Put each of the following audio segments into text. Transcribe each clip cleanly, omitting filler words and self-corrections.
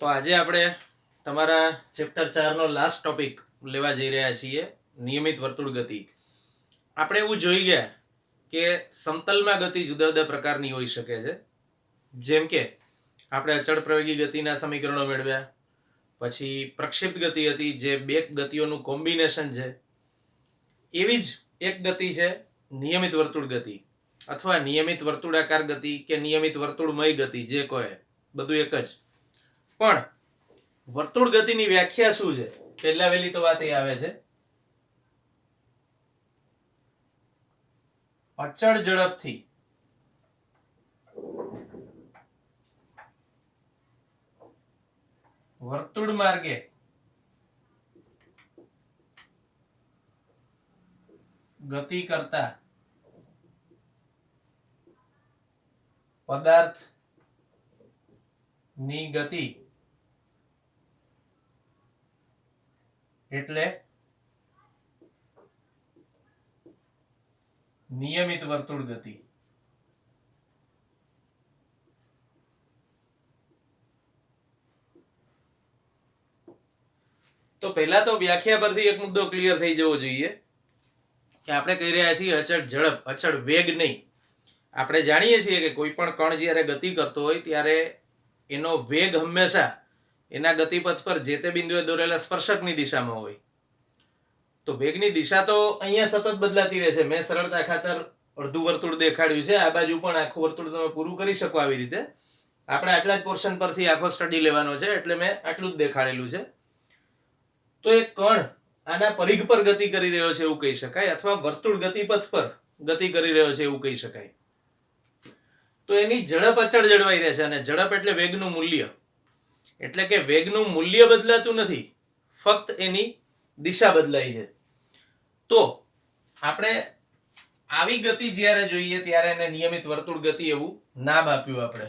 તો આજે આપણે તમારા ચેપ્ટર 4 નો લાસ્ટ ટોપિક લેવા જઈ રહ્યા છીએ, નિયમિત વર્તુળ ગતિ. આપણે એવું જોઈ ગયા કે સમતલમાં ગતિ જુદા જુદા પ્રકારની હોઈ શકે છે. જેમ કે આપણે અચળ પ્રવેગી ગતિના સમીકરણો મેળવ્યા, પછી પ્રક્ષિપ્ત ગતિ હતી જે બે ગતિઓનું કોમ્બિનેશન છે. એવી જ એક ગતિ છે નિયમિત વર્તુળ ગતિ, અથવા નિયમિત વર્તુળાકાર ગતિ કે નિયમિત વર્તુળમય ગતિ, જે કહે બધું એક જ. પણ વર્તુળ ગતિની વ્યાખ્યા શું છે? પહેલા વહેલી તો વાત એ આવે છે અચળ ઝડપથી વર્તુળ માર્ગે ગતિ કરતા પદાર્થની ગતિ એટલે નિયમિત વર્તુળ ગતિ. તો પહેલા તો વ્યાખ્યા પરથી એક મુદ્દો ક્લિયર થઈ જવો જોઈએ કે આપણે કહી રહ્યા છીએ અચળ ઝડપ, અચળ વેગ નહીં. આપણે જાણીએ છીએ કે કોઈ પણ કણ જ્યારે ગતિ કરતો હોય ત્યારે એનો વેગ હંમેશા એના ગતિપથ પર જે તે બિંદુએ દોરેલા સ્પર્શકની દિશામાં હોય. તો વેગની દિશા તો અહીંયા સતત બદલાતી રહે છે. મેં સરળતા ખાતર અડધું વર્તુળ દેખાડ્યું છે, આ બાજુ પણ આખું વર્તુળ તમે પૂરું કરી શકો આવી રીતે. આપણે આટલા જ પોર્શન પરથી આખો સ્ટડી લેવાનો છે એટલે મેં આટલું જ દેખાડેલું છે. તો એક કણ આના પરિઘ પર ગતિ કરી રહ્યો છે એવું કહી શકાય, અથવા વર્તુળ ગતિપથ પર ગતિ કરી રહ્યો છે એવું કહી શકાય. તો એની ઝડપ અચળ જળવાઈ રહે છે, અને ઝડપ એટલે વેગનું મૂલ્ય. એટલે કે વેગનું મૂલ્ય બદલાતું નથી, ફક્ત એની દિશા બદલાય છે. તો આપણે આવી ગતિ જ્યારે જોઈએ ત્યારે એને નિયમિત વર્તુળ ગતિ એવું નામ આપ્યું આપણે.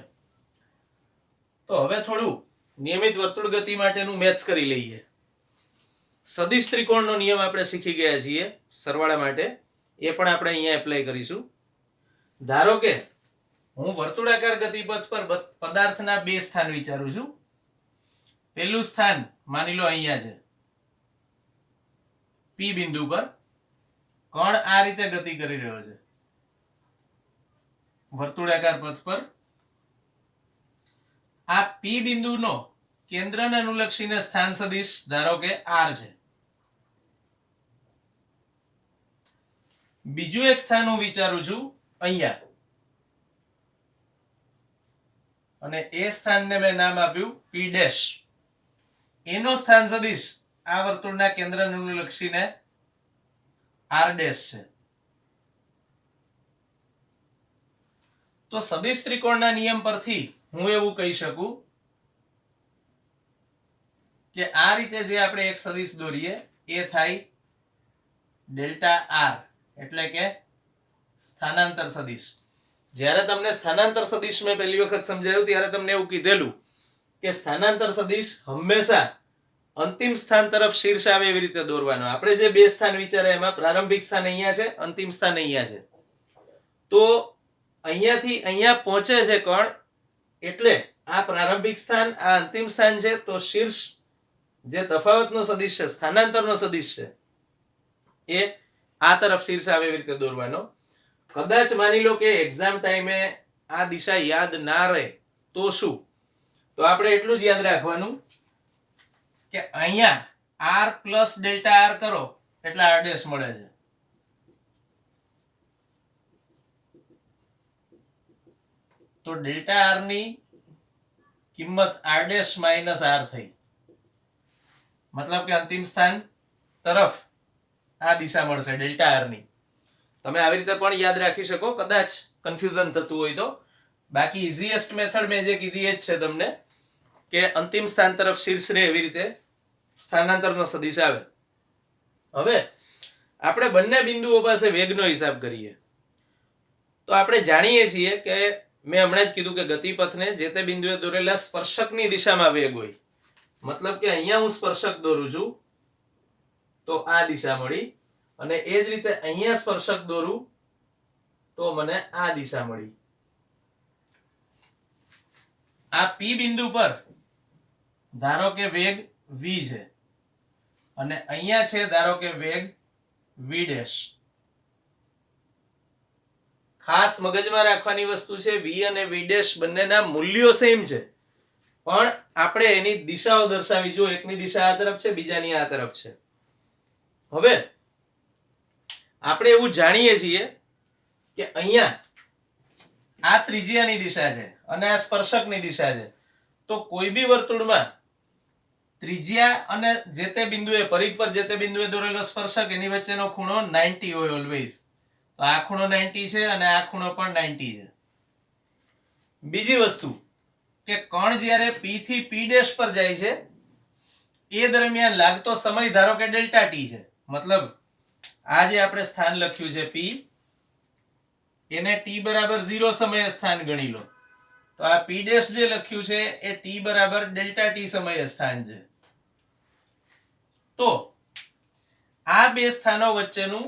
તો હવે થોડું નિયમિત વર્તુળ ગતિ માટેનું મેથ્સ કરી લઈએ. સદિશ ત્રિકોણનો નિયમ આપણે શીખી ગયા છીએ સરવાળા માટે, એ પણ આપણે અહીંયા એપ્લાય કરીશું. ધારો કે હું વર્તુળાકાર ગતિપથ પર પદાર્થના બે સ્થાન વિચારું છું. પહેલું સ્થાન માની લો અહીંયા છે, પી બિંદુ પર કણ આ રીતે ગતિ કરી રહ્યો છે વર્તુળાકાર પથ પર. આ પી બિંદુનો કેન્દ્રને અનુલક્ષીને સ્થાન સદિશ ધારો કે આર છે. બીજું એક સ્થાન હું વિચારું છું અહીંયા, અને એ સ્થાનને મેં નામ આપ્યું પી ડેશ. એનો સ્થાન સદિશ આ વર્તુળના કેન્દ્રને અનુલક્ષીને આર ડેશ છે. તો સદિશ ત્રિકોણના નિયમ પરથી હું એવું કહી શકું કે આ રીતે જે આપણે એક સદિશ દોરીએ એ થાય ડેલ્ટા આર, એટલે કે સ્થાનાંતર સદિશ. જ્યારે તમને સ્થાનાંતર સદિશ મેં પહેલી વખત સમજાવ્યું ત્યારે તમને એવું કીધેલું કે સ્થાનાંતર સદિશ હંમેશા અંતિમ સ્થાન તરફ શીર્ષ આવે એવી રીતે દોરવાનો. આપણે જે બે સ્થાન વિચાર્યા એમાં પ્રારંભિક સ્થાન અહીંયા છે, અંતિમ સ્થાન અહીંયા છે. તો અહીંયાથી અહીંયા પહોંચે છે કણ, એટલે આ પ્રારંભિક સ્થાન આ અંતિમ સ્થાન છે. તો શીર્ષ જે તફાવતનો સદિશ છે, સ્થાનાંતરનો સદિશ છે, એ આ તરફ શીર્ષ આવે એવી રીતે દોરવાનો. કદાચ માની લો કે એક્ઝામ ટાઈમે આ દિશા યાદ ના રહે તો શું? તો આપણે એટલું જ યાદ રાખવાનું કે અહીંયા આર પ્લસ ડેલ્ટા આર કરો એટલે આર ડેશ મળે છે. તો ડેલ્ટા આર ની કિંમત આર ડેશ માઇનસ આર થઈ. મતલબ કે અંતિમ સ્થાન તરફ આ દિશા મળશે ડેલ્ટા આર ની. તમે આવી રીતે પણ યાદ રાખી શકો કદાચ કન્ફ્યુઝન થતું હોય તો. બાકી ઇઝીએસ્ટ મેથડ મેં જે કીધી એ જ છે તમને, કે અંતિમ સ્થાન તરફ શીર્ષ રહે એવી રીતે સ્થાનાંતરનો સદિશ આવે. હવે આપણે બંને બિંદુઓ પાસે વેગનો હિસાબ કરીએ. તો આપણે જાણીએ છીએ કે મેં હમણાં જ કીધું કે ગતિપથને જે તે બિંદુએ દોરેલા સ્પર્શકની દિશામાં વેગ હોય. મતલબ કે અહીંયા હું સ્પર્શક દોરું છું તો આ દિશા મળી, અને એ જ રીતે અહીંયા સ્પર્શક દોરું તો મને આ દિશા મળી. આ પી બિંદુ પર ધારો કે વેગ v છે અને અહીંયા છે ધારો કે વેગ v ડેશ. ખાસ મગજમાં રાખવાની વસ્તુ છે v અને v ડેશ બંનેના મૂલ્યો સેમ છે, પણ આપણે એની દિશાઓ દર્શાવી. જો એકની દિશા આ તરફ છે, બીજાની આ તરફ છે. હવે આપણે એવું જાણીએ છીએ કે અહીંયા આ ત્રિજ્યાની દિશા છે અને આ સ્પર્શકની દિશા છે. તો કોઈ બી વર્તુળમાં ત્રિજ્યા અને જે તે બિંદુએ પરિઘ પર જે તે બિંદુએ દોરેલો સ્પર્શક એની વચ્ચેનો ખૂણો 90 હોય ઓલવેઝ. તો આ ખૂણો 90 છે અને આ ખૂણો પણ 90 છે. બીજી વસ્તુ કે કણ જ્યારે p થી p ડેશ પર જાય છે એ દરમિયાન લાગતો સમય ધારો કે ડેલ્ટા t છે. મતલબ આ જે આપણે સ્થાન લખ્યું છે p, એને t બરાબર 0 સમયે સ્થાન ગણી લો. તો આ p ડેશ જે લખ્યું છે એ t બરાબર ડેલ્ટા t સમયે સ્થાન છે. તો આ બે સ્થાનો વચ્ચેનું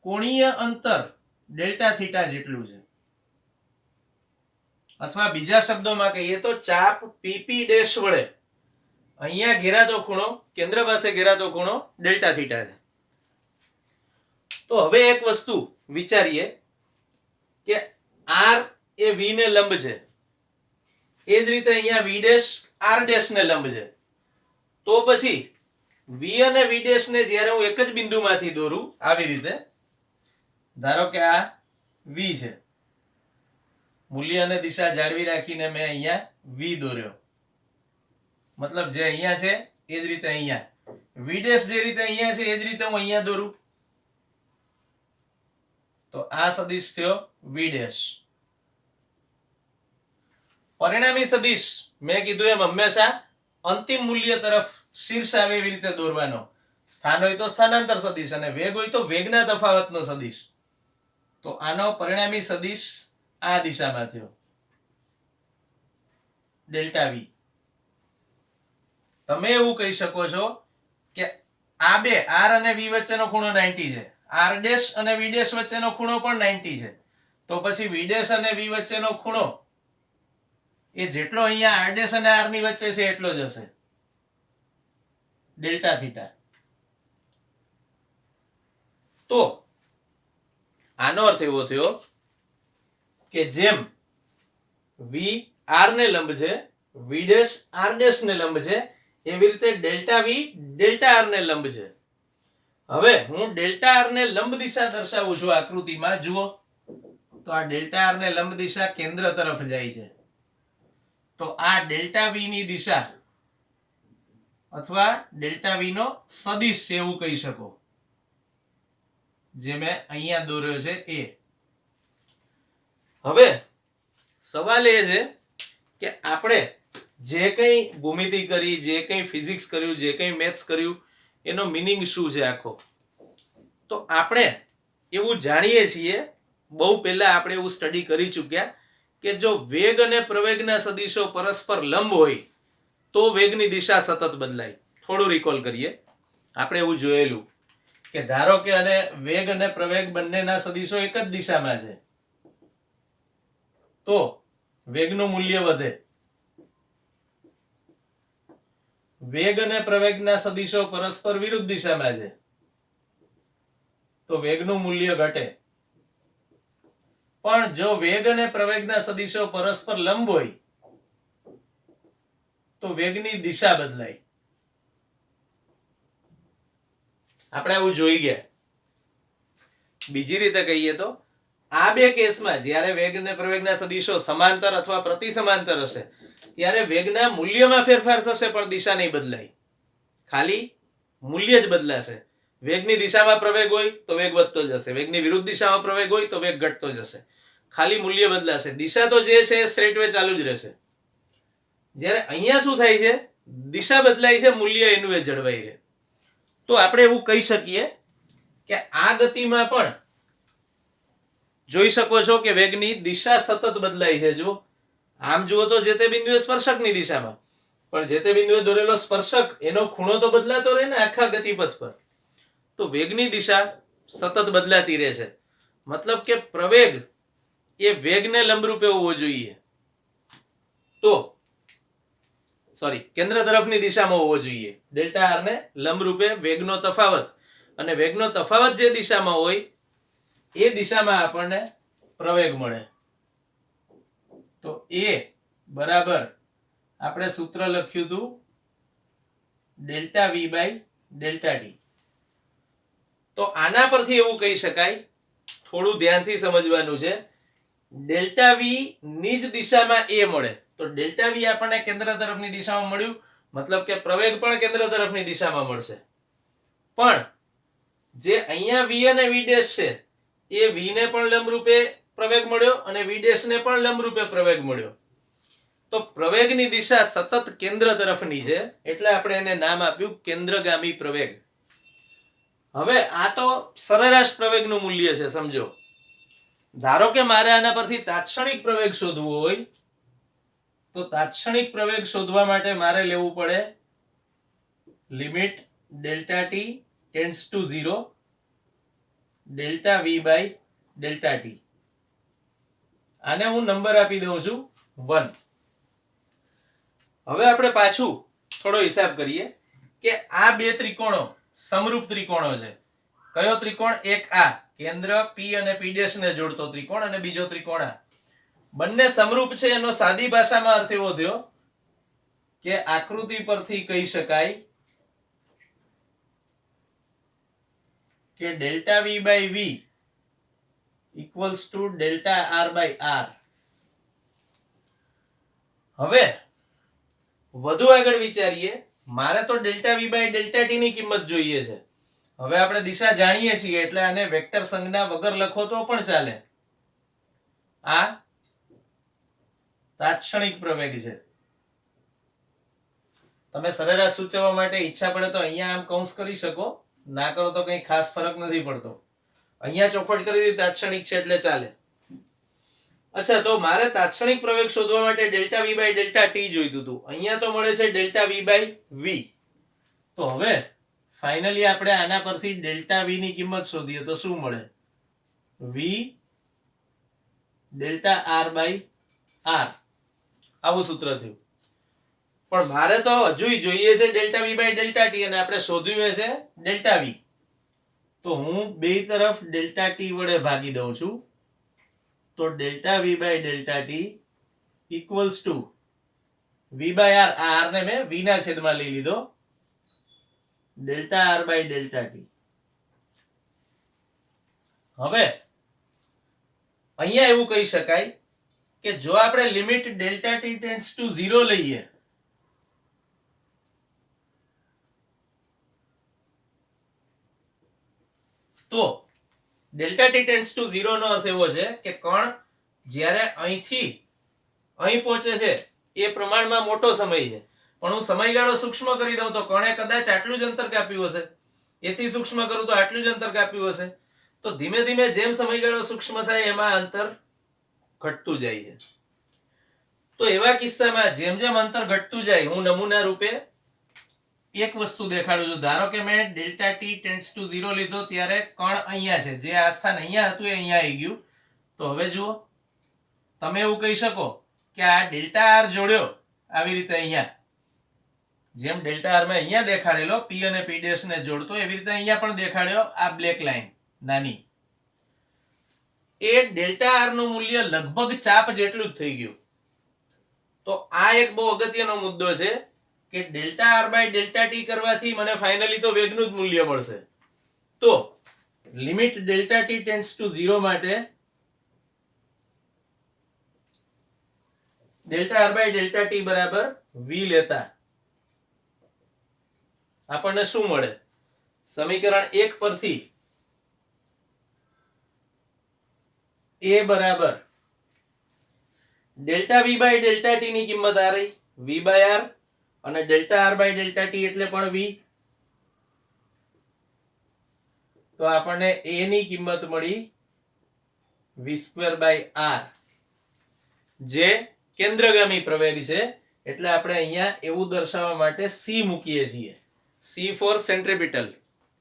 કોણીય અંતર ડેલ્ટા થીટા જેટલું છે. અથવા બીજા શબ્દોમાં કહીએ તો ચાપ pp ડેશ વડે અહીંયા ઘેરાતો ખૂણો, કેન્દ્ર પાસે ઘેરાતો ખૂણો ડેલ્ટા થીટા છે. તો હવે એક વસ્તુ વિચારીએ કે r એ v ને લંબ છે, એ જ રીતે અહીંયા v ડેશ r ડેશ ને લંબ છે. તો પછી v અને v ડેશ ને જ્યારે હું એક જ બિંદુમાંથી દોરું આવી રીતે, ધારો કે આ v છે, મૂલ્ય અને દિશા જાળવી રાખીને મેં અહીંયા v દોર્યો. મતલબ જે અહીંયા છે એ જ રીતે અહીંયા v ડેશ જે રીતે અહીંયા છે એ જ રીતે હું અહીંયા દોરું. તો આ સદિશ થયો v ડેશ. પરિણામી સદિશ મેં કીધું એમ હંમેશા અંતિમ મૂલ્ય તરફ શીર્ષ આવે એવી રીતે દોરવાનો. સ્થાન હોય તો સ્થાનાંતર સદિશ અને વેગ હોય તો વેગના તફાવતનો સદિશ. તો આનો પરિણામી સદિશ આ દિશામાં થયો ડેલ્ટા v. તમે એવું કહી શકો છો કે આ બે r અને v વચ્ચેનો ખૂણો 90 છે, r ડેશ અને v ડેશ વચ્ચેનો ખૂણો પણ 90 છે. તો પછી v ડેશ અને v વચ્ચેનો ખૂણો એ જેટલો અહીંયા r ડેશ અને r ની વચ્ચે છે એટલો જ હશે, ડેલ્ટા થીટા. તો આનો અર્થ એવો થયો કે જેમ v r ને લંબ છે, v ડેશ r ડેશ ને લંબ છે, એવી રીતે ડેલ્ટા v ડેલ્ટા r ને લંબ છે. હવે હું ડેલ્ટા r ને લંબ દિશા દર્શાવું છું આકૃતિમાં. જુઓ તો આ ડેલ્ટા r ને લંબ દિશા કેન્દ્ર તરફ જાય છે. તો આ ડેલ્ટા v ની દિશા અથવા ડેલ્ટા v નો સદિશ છે એવું કહી શકો, જે મેં અહીંયા દોર્યો છે એ. હવે સવાલ એ છે કે આપણે જે કંઈ ભૂમિતિ કરી, જે કંઈ ફિઝિક્સ કર્યું, જે કંઈ મેથ્સ કર્યું, એનો મિનિંગ શું છે આખો. તો આપણે એવું જાણીએ છીએ, બહુ પહેલા આપણે એવું સ્ટડી કરી ચૂક્યા કે જો વેગ અને પ્રવેગના સદિશો પરસ્પર લંબ હોય તો વેગની દિશા સતત બદલાય. થોડું રિકોલ કરીએ. આપણે એવું જોયેલું કે ધારો કે અને વેગ અને પ્રવેગ બંનેના સદિશો એક જ દિશામાં છે તો વેગનું મૂલ્ય વધે. વેગ અને પ્રવેગના સદિશો પરસ્પર વિરુદ્ધ દિશામાં છે તો વેગનું મૂલ્ય ઘટે. પણ જો વેગ અને પ્રવેગના સદિશો પરસ્પર લંબ હોય તો વેગની દિશા બદલાય. આપણે આવું જોઈ ગયા. બીજી રીતે કહીએ તો આ બે કેસમાં જ્યારે વેગ અને પ્રવેગના સદિશો સમાંતર અથવા પ્રતિસમાંતર હશે ત્યારે વેગના મૂલ્યમાં ફેરફાર થશે પણ દિશા નહીં બદલાય, ખાલી મૂલ્ય જ બદલાશે. વેગની દિશામાં પ્રવેગ હોય તો વેગ વધતો જશે, વેગની વિરુદ્ધ દિશામાં પ્રવેગ હોય તો વેગ ઘટતો જશે, ખાલી મૂલ્ય બદલાશે. દિશા તો જે છે એ સ્ટ્રેટ વે ચાલુ જ રહેશે. જ્યારે અહીંયા શું થાય છે, દિશા બદલાય છે, મૂલ્ય એનું એ જળવાઈ રહે. તો આપણે એવું કહી શકીએ કે આ ગતિમાં પણ જોઈ શકો છો કે વેગની દિશા સતત બદલાય છે. જો આમ જુઓ તો જે તે બિંદુએ સ્પર્શકની દિશામાં, પણ જે તે બિંદુએ દોરેલો સ્પર્શક એનો ખૂણો તો બદલાતો રહે ને આખા ગતિપથ પર. તો વેગની દિશા સતત બદલાતી રહે છે. મતલબ કે પ્રવેગ એ વેગને લંબરૂપે હોવો જોઈએ. તો કેન્દ્ર તરફની દિશામાં હોવો જોઈએ. ડેલ્ટા આર ને લંબરૂપે વેગનો તફાવત, અને વેગનો તફાવત જે દિશામાં હોય એ દિશામાં આપણને પ્રવેગ મળે. તો એ બરાબર આપણે સૂત્ર લખ્યું હતું delta V by delta T. તો આના પરથી એવું કહી શકાય, થોડું ધ્યાનથી સમજવાનું છે, ડેલ્ટા વી ની જ દિશામાં એ મળે તો ડેલ્ટા વી આપણને કેન્દ્ર તરફની દિશામાં મળ્યું, મતલબ કે પ્રવેગ પણ કેન્દ્ર તરફની દિશામાં મળશે. પણ જે અહીંયા વી અને વી ડેશ છે એ વી ને પણ લંબરૂપે પ્રવેગ મળ્યો અને વી ડેશ ને પણ લંબરૂપે પ્રવેગ મળ્યો. તો પ્રવેગની દિશા સતત કેન્દ્ર તરફની છે એટલે આપણે એને નામ આપ્યું કેન્દ્રગામી પ્રવેગ. હવે આ તો સરેરાશ પ્રવેગનું મૂલ્ય છે, સમજો. ધારો કે મારે આના પરથી તાત્ક્ષણિક પ્રવેગ શોધવો હોય તો તાત્ક્ષણિક પ્રવેગ શોધવા માટે મારે લેવું પડે limit delta T tends to 0 delta V by delta T. આને હું નંબર આપી દઉં છું 1. હવે આપણે પાછું થોડો હિસાબ કરીએ કે આ બે ત્રિકોણો સમરૂપ ત્રિકોણો છે. કયો ત્રિકોણ? એક આ કેન્દ્ર P અને P' ને જોડતો ત્રિકોણ, અને બીજો ત્રિકોણ આ. બંને સમરૂપ છે એનો સાદી ભાષામાં અર્થ એવો થયો કે આકૃતિ પરથી કહી શકાય કે delta V by V equals to delta R by R. હવે વધુ આગળ વિચારીએ, મારે તો delta V by delta T ની કિંમત જોઈએ છે. હવે આપણે દિશા જાણીએ છીએ એટલે આને વેક્ટર સંજ્ઞા વગર લખો તો પણ ચાલે. આ તાત્ક્ષણિક પ્રવેગ છે. તમે સરેરાશ સૂચવવા માટે ઈચ્છા પડે તો અહીંયા આમ કૌંસ કરી શકો, ના કરો તો કંઈ ખાસ ફરક નથી પડતો. અહીંયા ચોખવટ કરી દીધી તાત્ક્ષણિક છે એટલે ચાલે. અચ્છા, તો મારે તાત્ક્ષણિક પ્રવેગ શોધવા માટે delta V by delta T જોઈતું હતું. અહીંયા તો મળે છે ડેલ્ટા વી બાય વી. તો હવે ફાઇનલી આપણે આના પરથી ડેલ્ટા વી ની કિંમત શોધીએ તો શું મળે? V delta R by R. આવું સૂત્ર થયું. પણ મારે તો હજુય જોઈએ છે delta V by delta T, અને આપણે શોધ્યું છે ડેલ્ટા વી. તો હું બે તરફ ડેલ્ટા ટી વડે ભાગી દઉં છું. તો delta V by delta T equals to V by R. આ આર ને મેં વી ના છેદમાં લઈ લીધો, delta R by delta T. હવે અહીંયા એવું કહી શકાય કે જો આપણે limit delta T tends to 0 લઈએ તો ડેલ્ટા ટી ટેન્ડ્સ ટુ 0 નો અર્થ એવો છે કે કણ જ્યારે અહીંથી અહીં પહોંચે છે એ પ્રમાણમાં મોટો સમય છે, પણ હું સમયગાળો સૂક્ષ્મ કરી દઉં તો કણે કદાચ આટલું જ અંતર કાપ્યું હશે, એથી સૂક્ષ્મ કરું તો આટલું જ અંતર કાપ્યું હશે. તો ધીમે ધીમે જેમ સમયગાળો સૂક્ષ્મ થાય એમાં અંતર ઘટતું જાય છે. તો એવા કિસ્સામાં જેમ જેમ અંતર ઘટતું જાય, હું નમૂના રૂપે એક વસ્તુ દેખાડું છું. ધારો કે મેં ડેલ્ટા ટી ટેન્ડ્સ ટુ 0 લીધો ત્યારે કણ અહીંયા છે, જે આ સ્થાન અહીંયા હતું એ અહીંયા આવી ગયું. તો હવે જુઓ, તમે એવું કહી શકો કે આ ડેલ્ટા આર જોડ્યો આવી રીતે અહીંયા, જેમ ડેલ્ટા આર માં અહીંયા દેખાડેલો P અને P' ને જોડતો, એવી રીતે અહીંયા પણ દેખાડ્યો આ બ્લેક લાઈન નાની. એ ડેલ્ટા આર નું મૂલ્ય લગભગ ચાપ જેટલું જ થઈ ગયું. તો આ એક બહુ અગત્યનો મુદ્દો છે કે delta R by delta T કરવાથી મને ફાઇનલી તો વેગનું જ મૂલ્ય મળશે. તો limit delta T tends to 0 માટે delta R by delta T બરાબર વી લેતા આપણને શું મળે? સમીકરણ 1 પરથી a બરાબર delta V by delta T ની કિંમત આ રહી વી બાય આર, અને delta R by delta t એટલે પણ વી. તો આપણને a ની કિંમત મળી વી સ્ક્વેર બાય આર, જે કેન્દ્રગામી પ્રવેગ છે. એટલે આપણે અહીંયા એવું દર્શાવવા માટે c મૂકીએ છીએ. C for centripetal.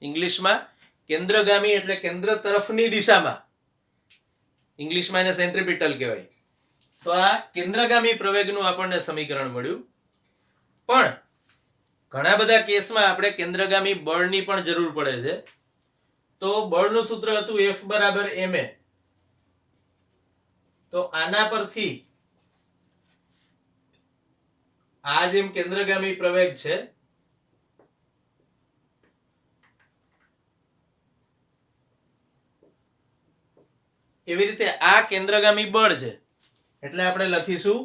ઇંગ્લિશમાં કેન્દ્રગામી એટલે કેન્દ્ર તરફની દિશામાં, ઇંગ્લિશમાં એને સેન્ટ્રીપિટલ કહેવાય. તો આ કેન્દ્રગામી પ્રવેગનું આપણને સમીકરણ મળ્યું. પણ ઘણા બધા કેસમાં આપણે કેન્દ્રગામી બળની પણ જરૂર પડે છે. તો બળનું સૂત્ર હતું F બરાબર ma. તો આના પરથી આ જેમ કેન્દ્રગામી પ્રવેગ છે એવી રીતે આ કેન્દ્રગામી બળ છે, એટલે આપણે લખીશું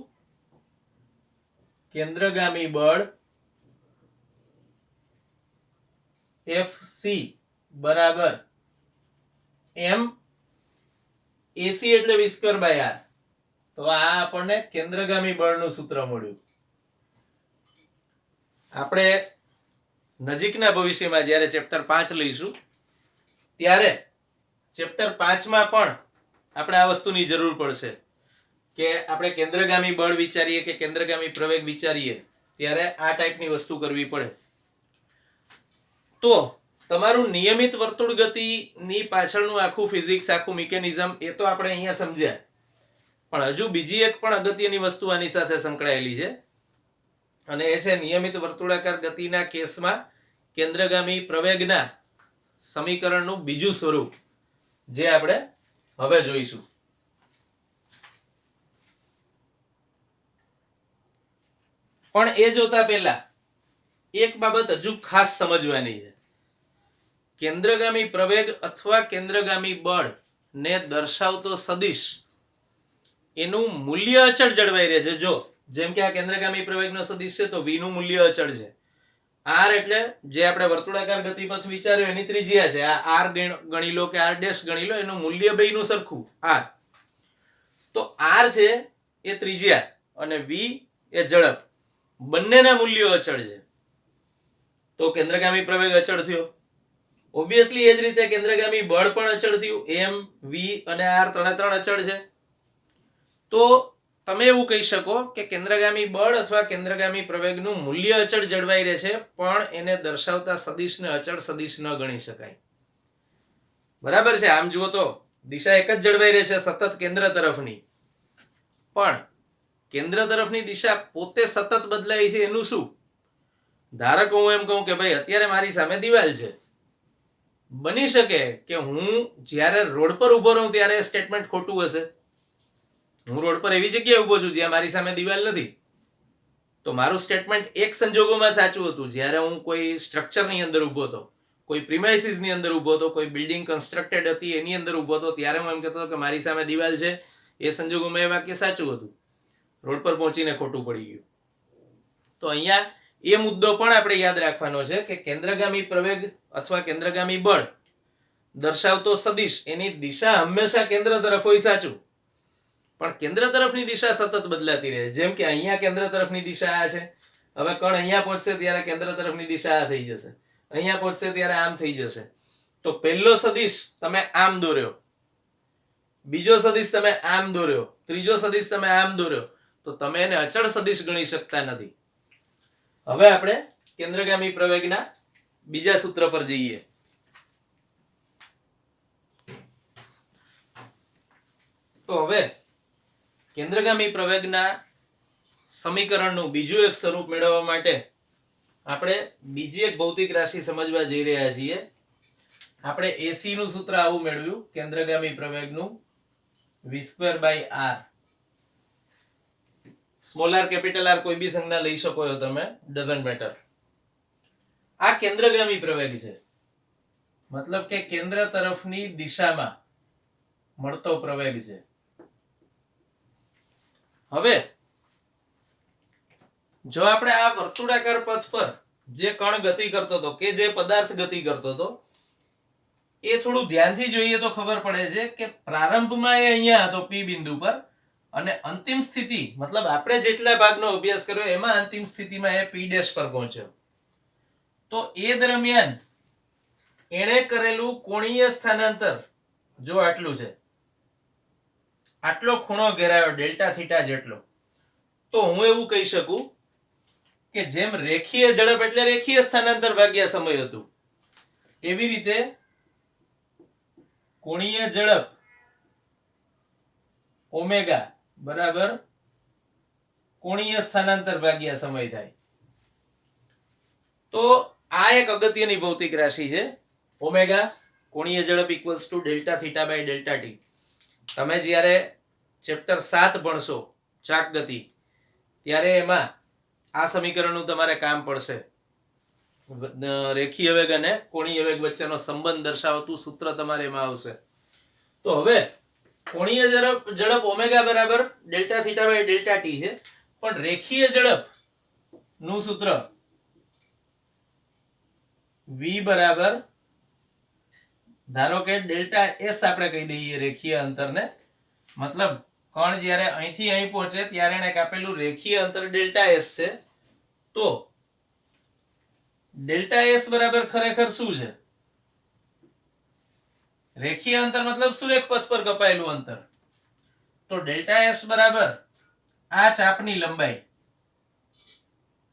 કેન્દ્રગામી બળ FC બરાબર m AC એટલે v²/r. તો આ આપણને કેન્દ્રગામી બળનું સૂત્ર મળ્યું. આપણે નજીકના ભવિષ્યમાં જ્યારે ચેપ્ટર 5 લઈશું ત્યારે ચેપ્ટર 5 માં પણ આપણે આ વસ્તુની જરૂર પડશે કે આપણે કેન્દ્રગામી બળ વિચારીએ કે કેન્દ્રગામી પ્રવેગ વિચારીએ ત્યારે આ ટાઈપની વસ્તુ કરવી પડે. તો તમારું નિયમિત વર્તુળ ગતિની પાછળનું આખું ફિઝિક્સ, આખું મિકેનિઝમ એ તો આપણે અહીંયા સમજ્યા, પણ હજુ બીજી એક પણ અગત્યની વસ્તુ આની સાથે સંકળાયેલી છે, અને એ છે નિયમિત વર્તુળાકાર ગતિના કેસમાં કેન્દ્રગામી પ્રવેગના સમીકરણનું બીજું સ્વરૂપ, જે આપણે હવે જોઈશું. પણ એ જોતા પહેલા એક બાબત હજુ ખાસ સમજવાની છે. કેન્દ્રગામી પ્રવેગ અથવા કેન્દ્રગામી બળ ને દર્શાવતો સદિશ એનું મૂલ્ય અચળ જળવાઈ રહે છે. જો જેમ કે આ કેન્દ્રગામી પ્રવેગનો સદિશ છે તો v નું મૂલ્ય અચળ છે. r એટલે જે આપણે વર્તુળાકાર ગતિપથ વિચાર્યો એની ત્રિજ્યા છે. આ r ગણી લો કે r ડેશ ગણી લો, એનું મૂલ્ય બેયનું સરખું r. તો r છે એ ત્રિજ્યા અને v એ ઝડપ, બંનેના મૂલ્યો અચળ છે. તો કેન્દ્રગામી પ્રવેગ અચળ થયો. ઓબ્વિયસલી એ જ રીતે કેન્દ્રગામી બળ પણ અચળ થયું. m, v અને r ત્રણે અચળ છે. તો તમે એવું કહી શકો કે કેન્દ્રગામી બળ અથવા કેન્દ્રગામી પ્રવેગનું મૂલ્ય અચળ જળવાઈ રહે છે, પણ એને દર્શાવતા સદિશને અચળ સદિશ ન ગણી શકાય. બરાબર છે? આમ જુઓ તો દિશા એક જ જળવાઈ રહે છે સતત કેન્દ્ર તરફની, પણ કેન્દ્ર તરફની દિશા પોતે સતત બદલાય છે એનું શું? ધારો કે હું એમ કહું કે ભાઈ અત્યારે મારી સામે દિવાલ છે. બની શકે કે હું જ્યારે રોડ પર ઉભો રહું ત્યારે સ્ટેટમેન્ટ ખોટું હશે. હું રોડ પર એવી જગ્યાએ ઉભો છું જ્યાં મારી સામે દિવાલ નથી, તો મારું સ્ટેટમેન્ટ એક સંજોગોમાં સાચું હતું, જ્યારે હું કોઈ સ્ટ્રક્ચરની અંદર ઉભો હતો, કોઈ પ્રિમાઇસીસની અંદર ઉભો હતો, કોઈ બિલ્ડિંગ કન્સ્ટ્રક્ટેડ હતી એની અંદર ઉભો હતો, ત્યારે હું એમ કહેતો હતો કે મારી સામે દિવાલ છે. એ સંજોગોમાં એ વાક્ય સાચું હતું. રોડ પર પહોંચીને ખોટું પડી ગયું. તો અહીંયા એ મુદ્દો પણ આપણે યાદ રાખવાનો છે કે કેન્દ્રગામી પ્રવેગ અથવા કેન્દ્રગામી બળ દર્શાવતો સદિશ એની દિશા હંમેશા કેન્દ્ર તરફ હોય, સાચું, પણ કેન્દ્ર તરફની દિશા સતત બદલાતી રહે. જેમ કે અહીંયા કેન્દ્ર તરફની દિશા આ છે, હવે કણ અહીંયા પહોંચશે ત્યારે કેન્દ્ર તરફની દિશા આ થઈ જશે, અહીંયા પહોંચશે ત્યારે આમ થઈ જશે. તો પહેલો સદિશ તમે આમ દોર્યો, બીજો સદિશ તમે આમ દોર્યો, ત્રીજો સદિશ તમે આમ દોર્યો, તો તમે એને અચળ સદિશ ગણી શકતા નથી. હવે આપણે કેન્દ્રગામી પ્રવેગના બીજા સૂત્ર પર જઈએ. તો હવે કેન્દ્રગામી પ્રવેગના સમીકરણનું બીજું એક સ્વરૂપ મેળવવા માટે આપણે બીજી એક ભૌતિક રાશિ સમજવા જઈ રહ્યા છીએ. આપણે AC નું સૂત્ર આવું મેળવ્યું, કેન્દ્રગામી પ્રવેગનું v²/r. Small r capital R કોઈ બી સંજ્ઞા લઈ શકો છો તમે, ડઝન્ટ મેટર. આ કેન્દ્રગામી પ્રવેગ છે, મતલબ કે કેન્દ્ર તરફની દિશામાં મળતો પ્રવેગ છે. હવે જો આપણે આ વર્તુળાકાર પથ પર જે કણ ગતિ કરતો હતો કે જે પદાર્થ ગતિ કરતો હતો એ થોડું ધ્યાનથી જોઈએ તો ખબર પડે છે કે પ્રારંભમાં એ અહીંયા હતો P બિંદુ પર, અને અંતિમ સ્થિતિ મતલબ આપણે જેટલા ભાગનો અભ્યાસ કર્યો એમાં અંતિમ સ્થિતિમાં એ P' પર પહોંચ્યો. તો એ દરમિયાન એણે કરેલું કોણીય સ્થાનાંતર જો આટલું છે, આટલો ખૂણો ઘેરાયો ડેલ્ટા થીટા જેટલો, તો હું એવું કહી શકું કે જેમ રેખીય ઝડપ એટલે રેખીય સ્થાનાંતર ભાગ્યા સમય હતું, એવી રીતે કોણીય ઝડપ ઓમેગા બરાબર કોણીય સ્થાનાંતર ભાગ્યા સમય થાય. તો આ એક અગત્યની ભૌતિક રાશિ છે ઓમેગા કોણીય ઝડપ equals to delta theta by delta t. તમે જ્યારે ચેપ્ટર 7 ભણશો ચાક ગતિ ત્યારે એમાં આ સમીકરણનું તમારે કામ પડશે. રેખીય વેગ અને કોણીય વેગ વચ્ચેનો સંબંધ દર્શાવતું સૂત્ર તમારે એમાં આવશે. તો હવે કોણીય ઝડપ ઓમેગા બરાબર delta theta by delta t છે, પણ રેખીય ઝડપ નું સૂત્ર v બરાબર ધારો કે ડેલ્ટા s આપણે કહી દઈએ રેખીય અંતરને. મતલબ કણ જ્યારે અહીંથી અહીં પહોંચે ત્યારે એને કાપેલું રેખીય અંતર ડેલ્ટા s છે. તો ડેલ્ટા s બરાબર ખરેખર શું છે? રેખીય અંતર મતલબ સુરેખ પથ પર કપાયેલું અંતર. તો ડેલ્ટા s બરાબર આ ચાપની લંબાઈ,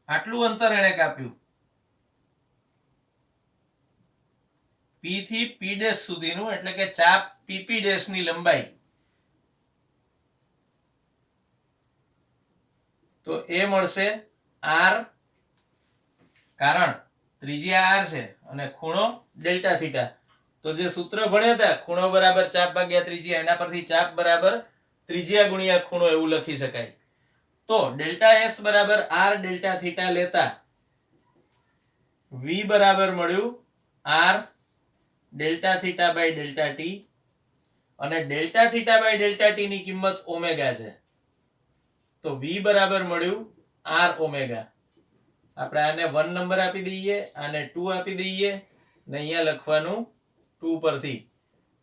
આટલું અંતર એને કાપ્યું p થી p' સુધીનું, એટલે કે ચાપ pp' ની લંબાઈ. તો એ મળશે r, કારણ ત્રિજ્યા r છે અને ખૂણો ડેલ્ટા થીટા. તો જે સૂત્ર ભણ્યા હતા ખૂણો બરાબર ચાપ ભાગ્યા ત્રિજ્યા, એના પરથી ચાપ બરાબર ત્રિજ્યા ગુણ્યા ખૂણો એવું લખી શકાય. તો ડેલ્ટા s બરાબર r ડેલ્ટા થીટા લેતા v બરાબર મળ્યું r delta theta by delta T, અને delta theta by delta T ની કિંમત ઓમેગા છે. તો v બરાબર મળ્યું r ઓમેગા. આપણે આને 1 નંબર આપી દઈએ, આને 2 આપી દઈએ, ને અહીંયા લખવાનું 2 પરથી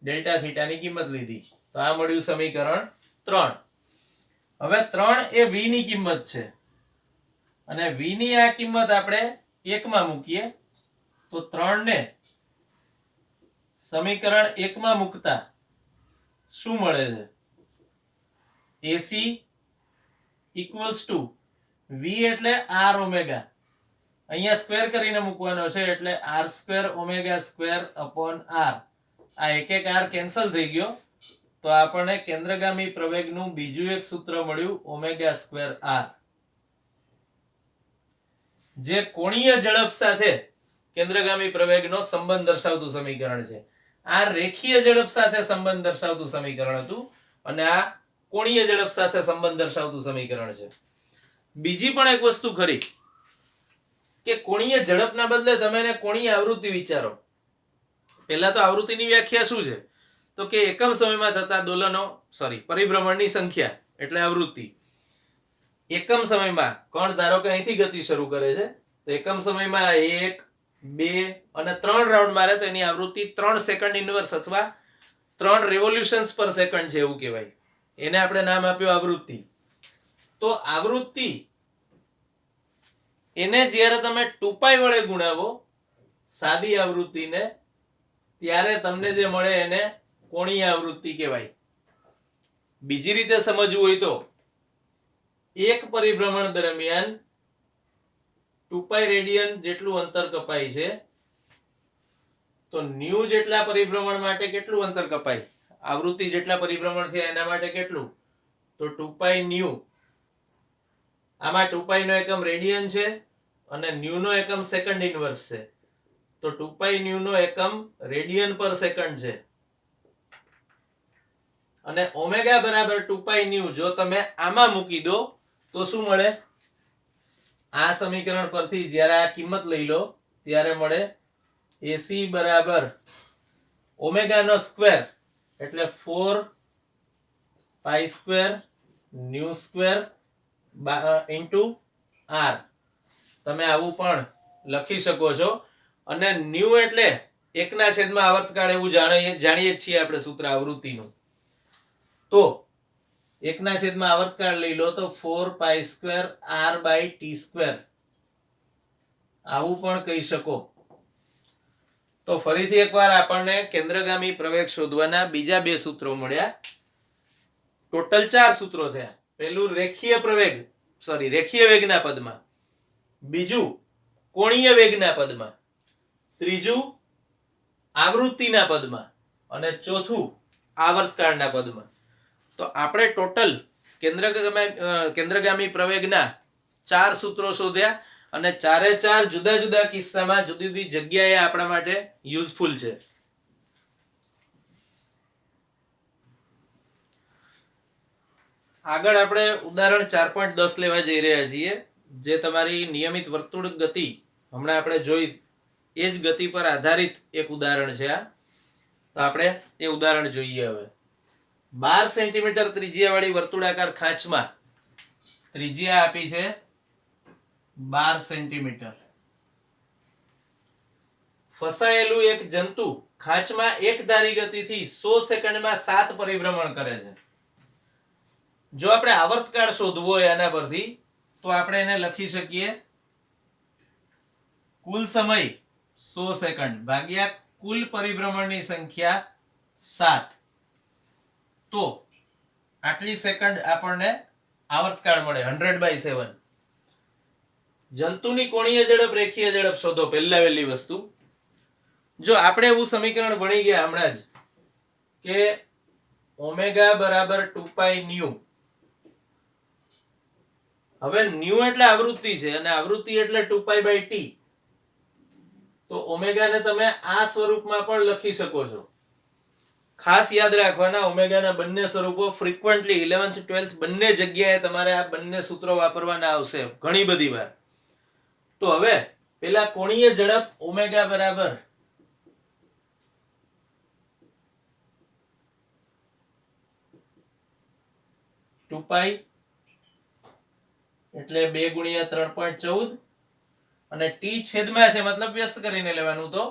ડેલ્ટા થીટા ની કિંમત લીધી. તો આ મળ્યું સમીકરણ 3. હવે 3 એ v ની કિંમત છે, અને v ની આ કિંમત આપણે 1 માં મૂકીએ તો 3 ને સમીકરણ 1 માં મૂકતા શું મળે છે? AC ઇક્વલ્સ ટુ v એટલે r ઓમેગા, અહીંયા સ્ક્વેર કરીને મૂકવાનો છે એટલે r square omega square upon r. આ એક r કેન્સલ થઈ ગયો, તો આપણને કેન્દ્રગામી પ્રવેગનું બીજું એક સૂત્ર મળ્યું ઓમેગા સ્ક્વેર r, જે કોણીય ઝડપ સાથે કેન્દ્રગામી પ્રવેગનો સંબંધ દર્શાવતું સમીકરણ છે. આ રેખીય ઝડપ સાથે સંબંધ દર્શાવતું સમીકરણ હતું, અને આ કોણીય ઝડપ સાથે સંબંધ દર્શાવતું સમીકરણ છે. બીજી પણ એક વસ્તુ ખરી કે કોણીય ઝડપના બદલે તમે એને કોણીય આવૃત્તિ વિચારો. પહેલા તો આવૃત્તિની વ્યાખ્યા શું છે? તો કે એકમ સમયમાં થતા દોલનો પરિભ્રમણની સંખ્યા એટલે આવૃત્તિ. એકમ સમયમાં કણ ધારો કે અહીંથી ગતિ શરૂ કરે છે, તો એકમ સમયમાં 1, 2 અને 3 રાઉન્ડ મારે તો એની આવૃત્તિ 3 સેકન્ડ ઇન્વર્સ અથવા 3 રેવોલ્યુશન્સ પર સેકન્ડ છે એવું કહેવાય. એને આપણે નામ આપ્યું આવૃત્તિ. તો આવૃત્તિ એને જ્યારે તમે 2π વડે ગુણાવો સાદી આવૃત્તિને, ત્યારે તમને જે મળે એને કોણીય આવૃત્તિ કહેવાય. બીજી રીતે સમજવું હોય તો એક પરિભ્રમણ દરમિયાન 2π રેડિયન જેટલું અંતર કપાય છે, તો ન્યુ જેટલા પરિભ્રમણ માટે કેટલું અંતર કપાય? આવૃત્તિ જેટલા પરિભ્રમણ થયા એના માટે કેટલું? તો 2π ન્યુ. આમાં 2π નો એકમ રેડિયન છે અને ન્યુ નો એકમ સેકન્ડ ઇન્વર્સ છે. તો 2π ન્યુ નો એકમ રેડિયન પર સેકન્ડ છે, અને ઓમેગા બરાબર 2π ન્યુ જો તમે આમાં મૂકી દો તો શું મળે? આ સમીકરણ પરથી જ્યારે આ કિંમત લઈ લો ત્યારે મળે AC બરાબર ઓમેગા નો સ્ક્વેર એટલે 4π square nu square into r. તમે આવું પણ લખી શકો છો. અને ન્યુ એટલે 1/, આવર્તકાળ એવું જાણીએ છીએ આપણે સૂત્ર આવૃત્તિનું. તો 1/, આવર્તકાળ લઈ લો તો 4π square r by t square આવું પણ કહી શકો. તો ફરીથી એકવાર આપણને કેન્દ્રગામી પ્રવેગ શોધવાના બીજા 2 સૂત્રો મળ્યા. ટોટલ 4 સૂત્રો થયા. પહેલું રેખીય વેગના પદમાં, બીજું કોણીય વેગના પદમાં, ત્રીજું આવૃત્તિના પદમાં, અને ચોથું આવર્તકાળના પદમાં. તો આપણે ટોટલ કેન્દ્રગામી પ્રવેગના 4 સૂત્રો શોધ્યા, અને ચારે ચાર જુદા જુદા કિસ્સામાં જુદી જુદી જગ્યાએ આપણા માટે યુઝફુલ છે. આગળ આપણે ઉદાહરણ 4.10 લેવા જઈ રહ્યા છીએ, જે તમારી નિયમિત વર્તુળ ગતિ હમણાં આપણે જોઈ એ જ ગતિ પર આધારિત એક ઉદાહરણ છે આ. તો આપણે એ ઉદાહરણ જોઈએ હવે. 12 સેન્ટીમીટર ત્રિજ્યાવાળી વર્તુળાકાર ખાંચમાં ત્રિજ્યા આપી છે 12 સેન્ટીમીટર. ફસાયેલું એક જંતુ ખાંચમાં એક ધારી ગતિથી 100 સેકન્ડમાં 7 પરિભ્રમણ કરે છે. જો આપણે આવર્તકાળ શોધવો હોય આના પરથી, તો આપણે એને લખી શકીએ કુલ સમય 100 સેકન્ડ ભાગ્યા કુલ પરિભ્રમણની સંખ્યા 7. તો આટલી સેકન્ડ આપણને આવર્તકાળ મળે 100/7. જંતુની કોણીય ઝડપ રેખીય ઝડપ શોધો. પહેલી વસ્તુ, જો આપણે એવું સમીકરણ ભણી ગયા હમણાં જ કે ઓમેગા બરાબર 2π ન્યુ. હવે ન્યુ એટલે આવૃત્તિ છે અને આવૃત્તિ એટલે 2π/t. તો ઓમેગાને તમે આ સ્વરૂપમાં પણ લખી શકો છો. ખાસ યાદ રાખવાના ઓમેગાના બંને સ્વરૂપો ફ્રીક્વન્ટલી 11th 12th બંને જગ્યાએ તમારે આ બંને સૂત્રો વાપરવાના આવશે ઘણી બધી વાર. તો હવે પેલા કોણીય ઝડપ ઓમેગા બરાબર 2π એટલે 2 × 3.14 અને t છેદમાં છે મતલબ વ્યસ્ત કરીને લેવાનું, તો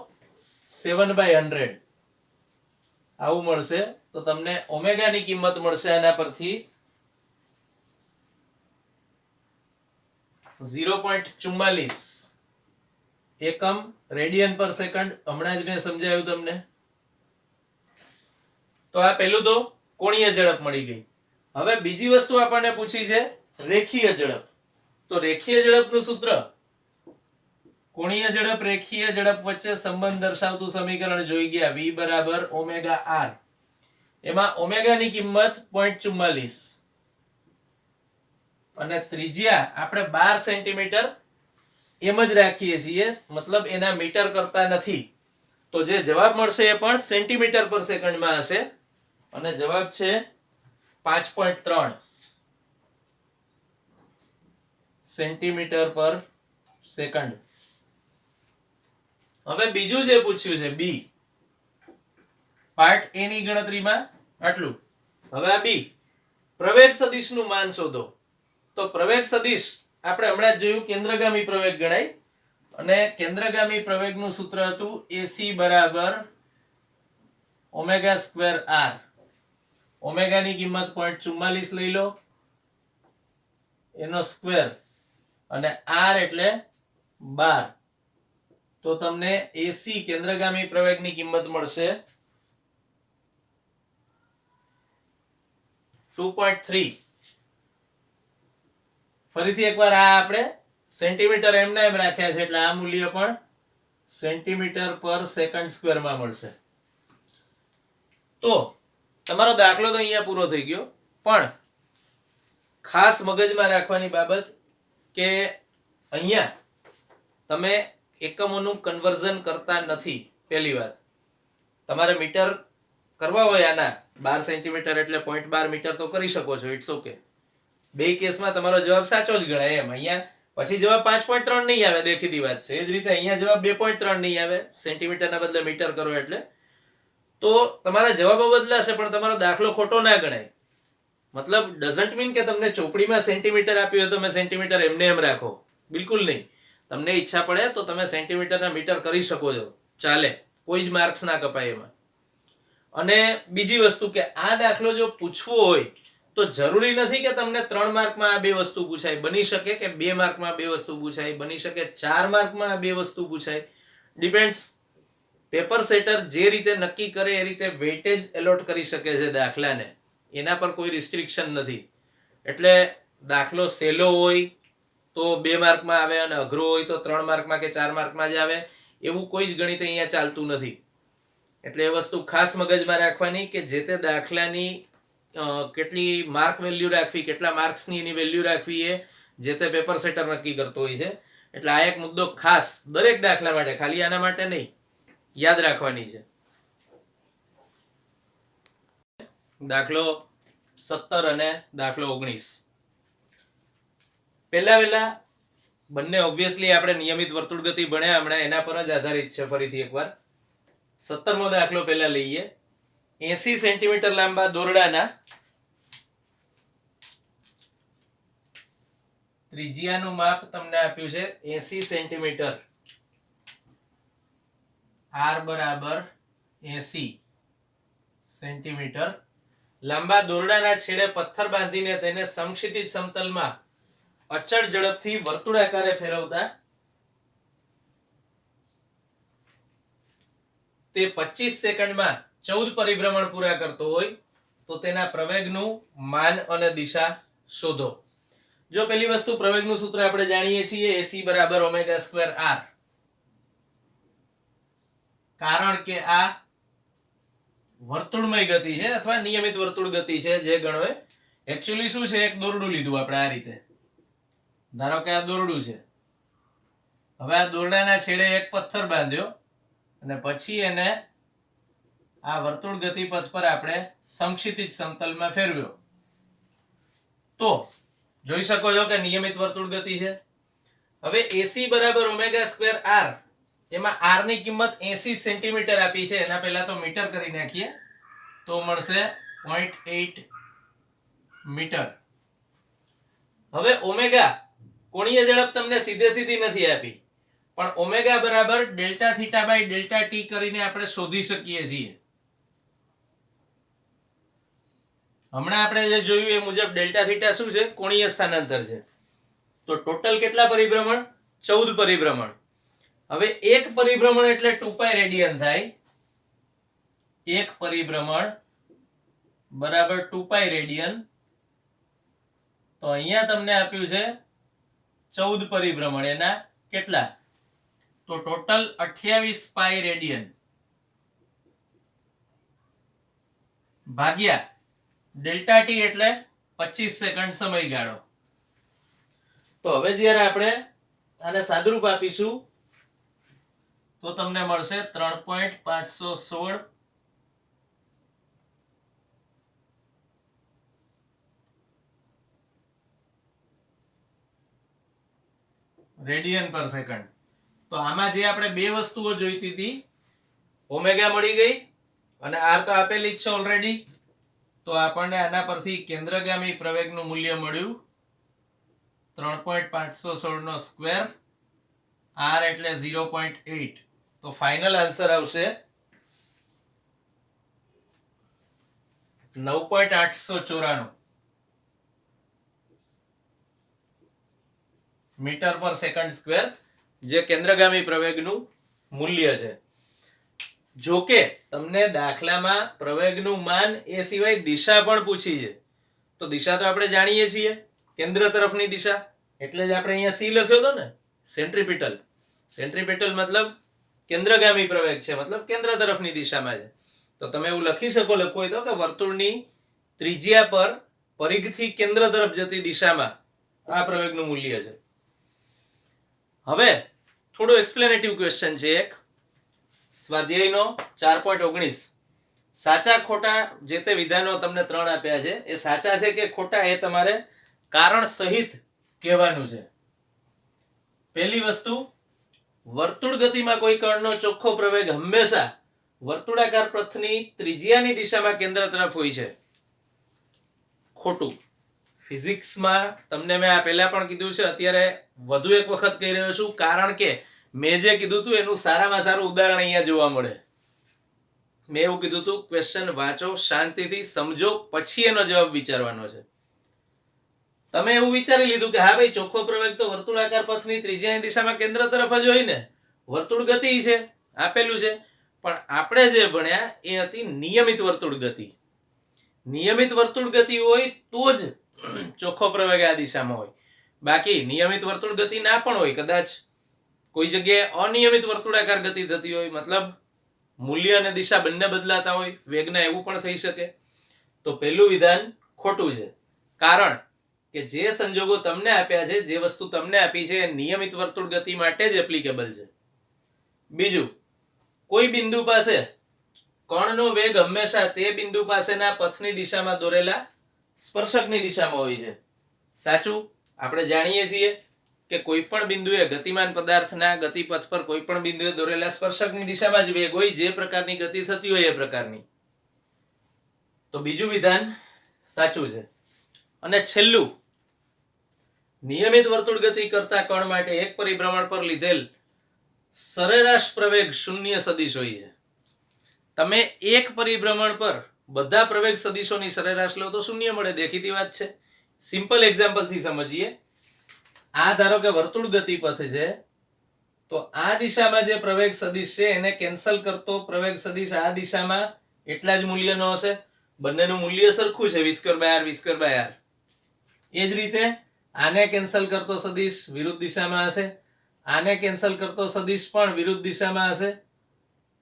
7/100 આવું મળશે. તો તમને ઓમેગાની કિંમત મળશે આના પરથી 0.44 એકમ રેડિયન પર સેકન્ડ. હમણાં જ મેં સમજાવ્યું તમને. તો આ પહેલું તો કોણીય ઝડપ મળી ગઈ. હવે બીજી વસ્તુ આપણને પૂછી છે રેખીય ઝડપ. તો રેખીય ઝડપનું સૂત્ર, કોણીય ઝડપ રેખીય ઝડપ વચ્ચે સંબંધ દર્શાવતું સમીકરણ જોઈ ગયા. v બરાબર ઓમેગા r. એમાં ઓમેગાની કિંમત 0.44 અને ત્રિજ્યા આપણે 12 સેન્ટીમીટર એમ જ રાખીએ છીએ, મતલબ એના મીટર કરતા નથી. તો જે જવાબ મળશે એ પણ સેન્ટીમીટર પર સેકન્ડમાં હશે અને જવાબ છે 5.3 સેન્ટીમીટર પર સેકન્ડ. હવે બીજું જે પૂછ્યું છે બી, પાર્ટ એ ની ગણતરીમાં આટલું. હવે આ બી, પ્રવેગ સદિશનું માન શોધો. તો પ્રવેગ સદિશ આપણે હમણાં જ જોયું કેન્દ્રગામી પ્રવેગ ગણાય અને કેન્દ્રગામી પ્રવેગનું સૂત્ર હતું AC બરાબર ઓમેગા સ્ક્વેર r. ઓમેગાની કિંમત 0.44 લઈ લો, એનો સ્ક્વેર અને r એટલે 12. તો તમને AC કેન્દ્રગામી પ્રવેગની કિંમત મળશે 2.3. ફરીથી એકવાર આ આપણે સેન્ટીમીટર એમને એમ રાખ્યા છે એટલે આ મૂલ્ય પણ સેન્ટીમીટર પર સેકન્ડ સ્ક્વેરમાં મળશે. તો તમારો દાખલો તો અહીંયા પૂરો થઈ ગયો, પણ ખાસ મગજમાં રાખવાની બાબત કે અહીંયા તમે એકમોનું કન્વર્ઝન કરતા નથી. પહેલી વાત, તમારે મીટર કરવા હોય આના 12 સેન્ટીમીટર એટલે 0.12 મીટર તો કરી શકો છો, ઇટ્સ ઓકે. બે કેસમાં તમારો જવાબ સાચો જ ગણાય એમ. અહીંયા પછી જવાબ 5.3 નહીં આવે, દેખીતી વાત છે. એ જ રીતે અહીંયા જવાબ 2.3 નહીં આવે, સેન્ટીમીટરના બદલે મીટર કરો એટલે. તો તમારા જવાબો બદલાશે પણ તમારો દાખલો ખોટો ના ગણાય. મતલબ ડઝન્ટ મીન કે તમને ચોપડીમાં સેન્ટીમીટર આપ્યું હોય તો તમે સેન્ટીમીટર એમને એમ રાખો, બિલકુલ નહીં. તમને ઈચ્છા પડે તો તમે સેન્ટીમીટરના મીટર કરી શકો છો, ચાલે, કોઈ જ માર્ક્સ ના કપાય એમાં. અને બીજી વસ્તુ કે આ દાખલો જો પૂછવો હોય તો જરૂરી નથી કે તમને 3 માર્કમાં આ બે વસ્તુ પૂછાય. બની શકે કે 2 માર્કમાં બે વસ્તુ પૂછાય, બની શકે 4 માર્કમાં આ બે વસ્તુ પૂછાય. ડિપેન્ડ્સ. પેપર સેટર જે રીતે નક્કી કરે એ રીતે વેઇટેજ એલોટ કરી શકે છે દાખલાને. એના પર કોઈ રિસ્ટ્રિક્શન નથી. એટલે દાખલો સહેલો હોય તો 2 માર્કમાં આવે અને અઘરો હોય તો 3 માર્કમાં કે 4 માર્કમાં જ આવે, એવું કોઈ જ ગણિત અહીંયા ચાલતું નથી. એટલે એ વસ્તુ ખાસ મગજમાં રાખવાની કે જે તે દાખલાની કેટલી માર્ક વેલ્યુ રાખવી, કેટલા માર્ક્સની એની વેલ્યુ રાખવી એ જે તે પેપર સેટર નક્કી કરતો હોય છે. એટલે આ એક મુદ્દો ખાસ દરેક દાખલા માટે, ખાલી આના માટે નહીં, યાદ રાખવાની છે. દાખલો 17 અને દાખલો 19. પહેલા બંને ઓબ્વિયસલી આપણે નિયમિત વર્તુળ ગતિ ભણ્યા હમણાં, એના પર જ આધારિત છે. ફરીથી એકવાર 17મો દાખલો પહેલા લઈએ. 80 સેન્ટીમીટર લાંબા દોરડાના ત્રિજ્યાનું માપ તમને આપ્યું છે 80 સેન્ટીમીટર. r બરાબર 80 સેન્ટીમીટર લાંબા દોરડાના છેડે પથ્થર બાંધીને તેને સમક્ષિતિજ સમતલમાં અચળ ઝડપથી વર્તુળાકારે ફેરવતા તે 25 સેકન્ડમાં 14 પરિભ્રમણ પૂરા કરતો હોય તો તેના પ્રવેગનું માન અને દિશા શોધો. જો પેલી વસ્તુ પ્રવેગનું સૂત્ર આપણે જાણીએ છીએ, AC બરાબર ઓમેગા સ્ક્વેર r. કારણ કે આ વર્તુળમય ગતિ છે અથવા નિયમિત વર્તુળ ગતિ છે, જે ગણવે એક્ચ્યુઅલી શું છે, એક દોરડું લીધું આપણે આ રીતે. ધારો કે આ દોરડું છે. હવે આ દોરડાના છેડે એક પથ્થર બાંધ્યો અને પછી એને આ વર્તુળ ગતિપથ પર આપણે સમક્ષિતિજ સમતલમાં ફેરવ્યો, તો જોઈ શકો છો કે નિયમિત વર્તુળ ગતિ છે. હવે AC બરાબર ઓમેગા સ્ક્વેર r, એમાં r ની કિંમત 80 સેન્ટીમીટર આપી છે. એના પહેલા તો મીટર કરી નાખીએ તો મળશે 0.8 મીટર. હવે ઓમેગા કોણીય ઝડપ તમને સીધે સીધી નથી આપી, પણ ઓમેગા બરાબર delta theta by delta t કરીને આપણે શોધી શકીએ છીએ. હમણાં આપણે જે જોયું એ મુજબ ડેલ્ટા થીટા શું છે, કોણીય સ્થાનાંતર છે. તો ટોટલ કેટલા પરિભ્રમણ? 14 પરિભ્રમણ. હવે એક પરિભ્રમણ એટલે 2π રેડિયન થાય. એક પરિભ્રમણ બરાબર 2π રેડિયન. તો અહીંયા તમને આપ્યું છે 14 પરિભ્રમણ. એના કેટલા? તો ટોટલ 28 પાઈ રેડિયન ભાગ્યા ડેલ્ટા ટી એટલે 25 સેકન્ડ સમયગાળો. તો હવે જ્યારે આપણે આને સાદુરૂપ આપીશું તો તમને મળશે 3.516 રેડિયન પર સેકન્ડ. તો આમાં જે આપણે બે વસ્તુઓ જોઈતી હતી, ઓમેગા મળી ગઈ અને r તો આપેલી જ છે ઓલરેડી. તો આપણને આના પરથી કેન્દ્રગામી પ્રવેગનું મૂલ્ય મળ્યું 3.516 નો સ્ક્વેર, r એટલે 0.8. તો ફાઇનલ આન્સર આવશે 9.894 મીટર પર સેકન્ડ સ્ક્વેર, જે કેન્દ્રગામી પ્રવેગનું મૂલ્ય છે. જો કે તમને દાખલામાં પ્રવેગનું માન એ સિવાય દિશા પણ પૂછી છે. તો દિશા તો આપણે જાણીએ છીએ, કેન્દ્ર તરફની દિશા. એટલે જ આપણે અહીંયા સી લખ્યો હતો ને, સેન્ટ્રીપિટલ. સેન્ટ્રીપિટલ મતલબ કેન્દ્રગામી પ્રવેગ છે, મતલબ કેન્દ્ર તરફની દિશામાં છે. તો તમે એવું લખી શકો, લખવું હોય તો, કે વર્તુળની ત્રિજ્યા પર પરિઘથી કેન્દ્ર તરફ જતી દિશામાં આ પ્રવેગનું મૂલ્ય છે. હવે થોડો એક્સપ્લેનેટિવ ક્વેશ્ચન છે એક, સ્વાધ્યાયનો 4.19. સાચા ખોટા જે તે વિધાનો તમને 3 આપ્યા છે, એ સાચા છે કે ખોટા એ તમારે કારણ સહિત કહેવાનું છે. પહેલી વસ્તુ, વર્તુળ ગતિમાં કોઈ કણનો ચોખ્ખો પ્રવેગ હંમેશા વર્તુળાકાર પથની ત્રિજ્યાની દિશામાં કેન્દ્ર તરફ હોય છે. ખોટું. ફિઝિક્સમાં તમને મેં આ પહેલા પણ કીધું છે, અત્યારે વધુ એક વખત કહી રહ્યો છું, કારણ કે મેં જે કીધું હતું એનું સારામાં સારું ઉદાહરણ અહીંયા જોવા મળે. મેં એવું કીધું હતું, ક્વેશ્ચન વાંચો, શાંતિથી સમજો, પછી એનો જવાબ વિચારવાનો છે. તમે એવું વિચારી લીધું કે હા ભાઈ, ચોખ્ખો પ્રવેગ તો વર્તુળાકાર પથની ત્રિજ્યાની દિશામાં કેન્દ્ર તરફ જ હોય ને, વર્તુળ ગતિ છે, આપેલું છે. પણ આપણે જે ભણ્યા એ હતી નિયમિત વર્તુળ ગતિ. નિયમિત વર્તુળ ગતિ હોય તો જ ચોખ્ખો પ્રવેગ આ દિશામાં હોય. બાકી નિયમિત વર્તુળ ગતિ ના પણ હોય, કદાચ કોઈ જગ્યાએ અનિયમિત વર્તુળાકાર ગતિ થતી હોય, મતલબ મૂલ્ય અને દિશા બંને બદલાતા હોય વેગના, એવું પણ થઈ શકે. તો પહેલું વિધાન ખોટું છે. કારણ કે જે સંજોગો તમને આપ્યા છે, જે વસ્તુ તમને આપી છે, એ નિયમિત વર્તુળ ગતિ માટે જ એપ્લિકેબલ છે. બીજું, કોઈ બિંદુ પાસે કણનો વેગ હંમેશા તે બિંદુ પાસેના પથની દિશામાં દોરેલા સ્પર્શકની દિશામાં હોય છે. સાચું? આપણે જાણીએ છીએ કે કોઈ પણ બિંદુએ ગતિમાન પદાર્થના ગતિપથ પર કોઈ પણ બિંદુએ દોરેલા સ્પર્શકની દિશામાં જ વેગ હોય, જે પ્રકારની ગતિ થતી હોય એ પ્રકારની. તો બીજું વિધાન સાચું છે. અને છેલ્લું, નિયમિત વર્તુળ ગતિ કરતા કણ માટે એક પરિભ્રમણ પર લીધેલ સરેરાશ પ્રવેગ શૂન્ય સદિશ હોય છે. તમે એક પરિભ્રમણ પર બધા પ્રવેગ સદિશોની સરેરાશ લો તો શૂન્ય મળે. દેખીતી વાત છે. સિમ્પલ એક્ઝામ્પલ થી સમજીએ. આ ધારો કે વર્તુળ ગતિપથ છે, તો આ દિશામાં જે પ્રવેગ સદિશ છે એને કેન્સલ કરતો પ્રવેગ સદિશ આ દિશામાં એટલા જ મૂલ્યનો હશે. બંનેનું મૂલ્ય સરખું છે, v²/r. એ જ રીતે આને કેન્સલ કરતો સદિશ વિરુદ્ધ દિશામાં હશે, આને કેન્સલ કરતો સદિશ પણ વિરુદ્ધ દિશામાં હશે,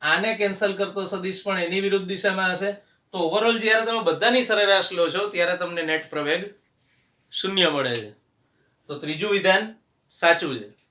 આને કેન્સલ કરતો સદિશ પણ એની વિરુદ્ધ દિશામાં હશે. તો ઓવરઓલ જ્યારે તમે બધાની સરેરાશ લો છો ત્યારે તમને નેટ પ્રવેગ શૂન્ય મળે છે. તો ત્રીજું વિધાન સાચું છે.